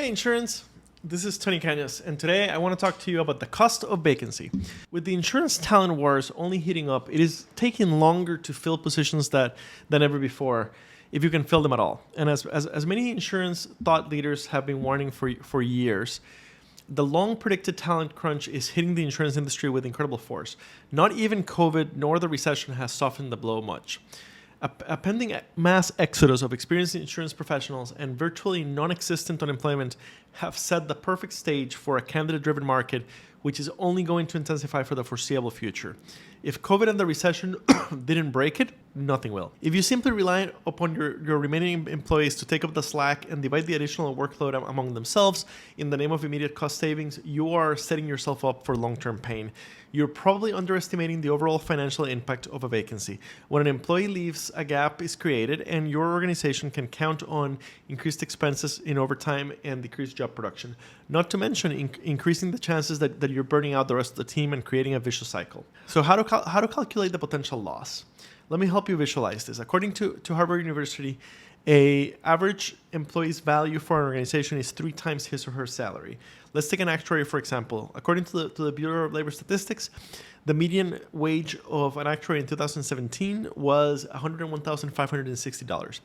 Hey insurance, this is Tony Cañas, and today I want to talk to you about the cost of vacancy. With the insurance talent wars only heating up, it is taking longer to fill positions than ever before, if you can fill them at all. And as many insurance thought leaders have been warning for years, the long predicted talent crunch is hitting the insurance industry with incredible force. Not even COVID nor the recession has softened the blow much. A pending mass exodus of experienced insurance professionals and virtually non-existent unemployment have set the perfect stage for a candidate-driven market, which is only going to intensify for the foreseeable future. If COVID and the recession didn't break it, nothing will. If you simply rely upon your remaining employees to take up the slack and divide the additional workload among themselves in the name of immediate cost savings, you are setting yourself up for long-term pain. You're probably underestimating the overall financial impact of a vacancy. When an employee leaves, a gap is created, and your organization can count on increased expenses in overtime and decreased job production. Not to mention increasing the chances that you're burning out the rest of the team and creating a vicious cycle. So how to calculate the potential loss? Let me help you visualize this. According to Harvard University, a average employee's value for an organization is 3 times his or her salary. Let's take an actuary, for example. According to the Bureau of Labor Statistics, the median wage of an actuary in 2017 was $101,560.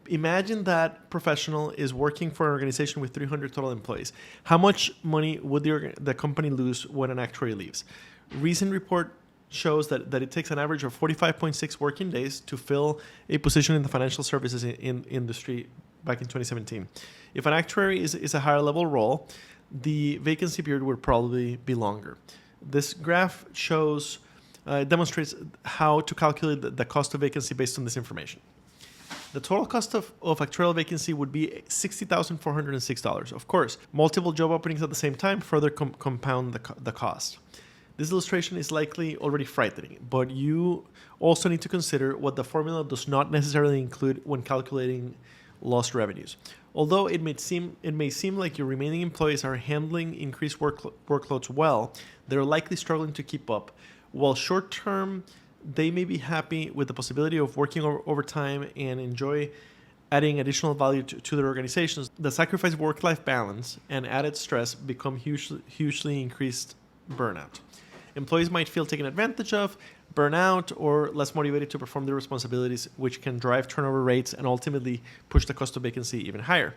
Imagine that professional is working for an organization with 300 total employees. How much money would the company lose when an actuary leaves? Recent report shows that it takes an average of 45.6 working days to fill a position in the financial services industry back in 2017. If an actuary is a higher level role, the vacancy period would probably be longer. This graph demonstrates how to calculate the cost of vacancy based on this information. The total cost of actuarial vacancy would be $60,406. Of course, multiple job openings at the same time further compound the cost. This illustration is likely already frightening, but you also need to consider what the formula does not necessarily include when calculating lost revenues. Although it may seem like your remaining employees are handling increased workloads well, they're likely struggling to keep up. While short term, they may be happy with the possibility of working overtime and enjoy adding additional value to their organizations, the sacrifice of work-life balance and added stress become hugely increased burnout. Employees might feel taken advantage of, burn out, or less motivated to perform their responsibilities, which can drive turnover rates and ultimately push the cost of vacancy even higher.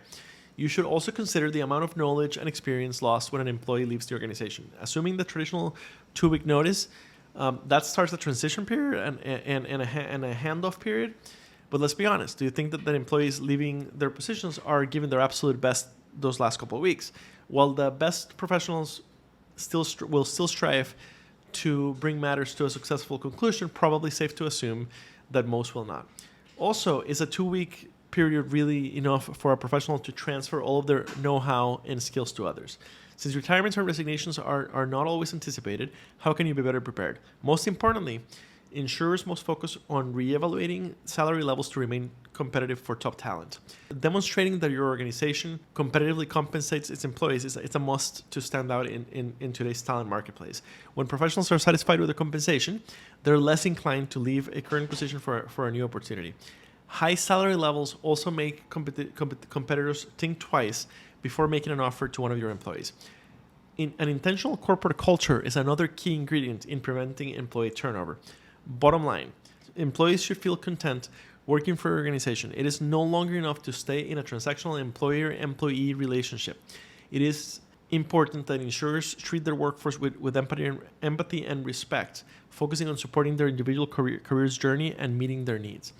You should also consider the amount of knowledge and experience lost when an employee leaves the organization. Assuming the traditional 2-week notice, that starts the transition period and a handoff period. But let's be honest, do you think that employees leaving their positions are giving their absolute best those last couple of weeks? While the best professionals will still strive to bring matters to a successful conclusion, probably safe to assume that most will not. Also, is a 2-week period really enough for a professional to transfer all of their know-how and skills to others? Since retirements and resignations are not always anticipated, how can you be better prepared? Most importantly, insurers must focus on reevaluating salary levels to remain competitive for top talent. Demonstrating that your organization competitively compensates its employees it's a must to stand out in today's talent marketplace. When professionals are satisfied with their compensation, they're less inclined to leave a current position for a new opportunity. High salary levels also make competitors think twice before making an offer to one of your employees. An intentional corporate culture is another key ingredient in preventing employee turnover. Bottom line, employees should feel content working for your organization. It is no longer enough to stay in a transactional employer-employee relationship. It is important that insurers treat their workforce with empathy and respect, focusing on supporting their individual career's journey and meeting their needs.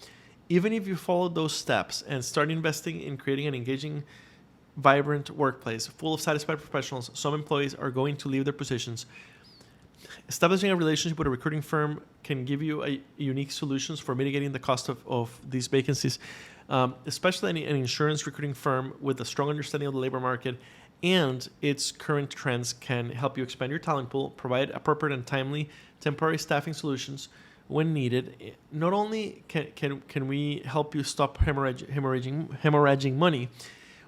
Even if you follow those steps and start investing in creating an engaging, vibrant workplace full of satisfied professionals, some employees are going to leave their positions. Establishing a relationship with a recruiting firm can give you unique solutions for mitigating the cost of these vacancies, especially an insurance recruiting firm with a strong understanding of the labor market and its current trends can help you expand your talent pool, provide appropriate and timely temporary staffing solutions when needed. Not only can we help you stop hemorrhaging money,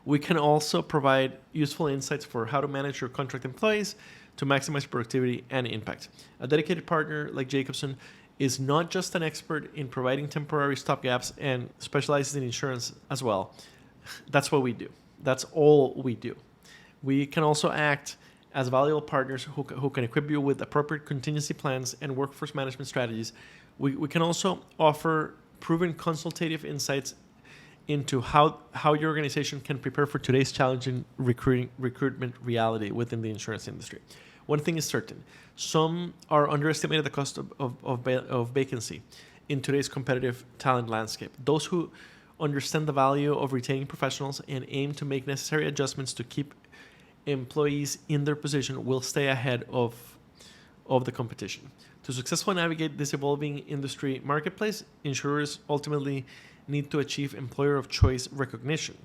we can also provide useful insights for how to manage your contract employees to maximize productivity and impact. A dedicated partner like Jacobson is not just an expert in providing temporary stopgaps and specializes in insurance as well. That's what we do. That's all we do. We can also act as valuable partners who can equip you with appropriate contingency plans and workforce management strategies. We can also offer proven consultative insights into how your organization can prepare for today's challenging recruitment reality within the insurance industry. One thing is certain: some are underestimated the cost of vacancy in today's competitive talent landscape. Those who understand the value of retaining professionals and aim to make necessary adjustments to keep employees in their position will stay ahead of the competition. To successfully navigate this evolving industry marketplace, insurers ultimately need to achieve employer of choice recognition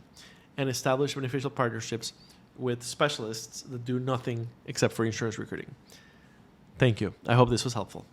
and establish beneficial partnerships with specialists that do nothing except for insurance recruiting. Thank you. I hope this was helpful.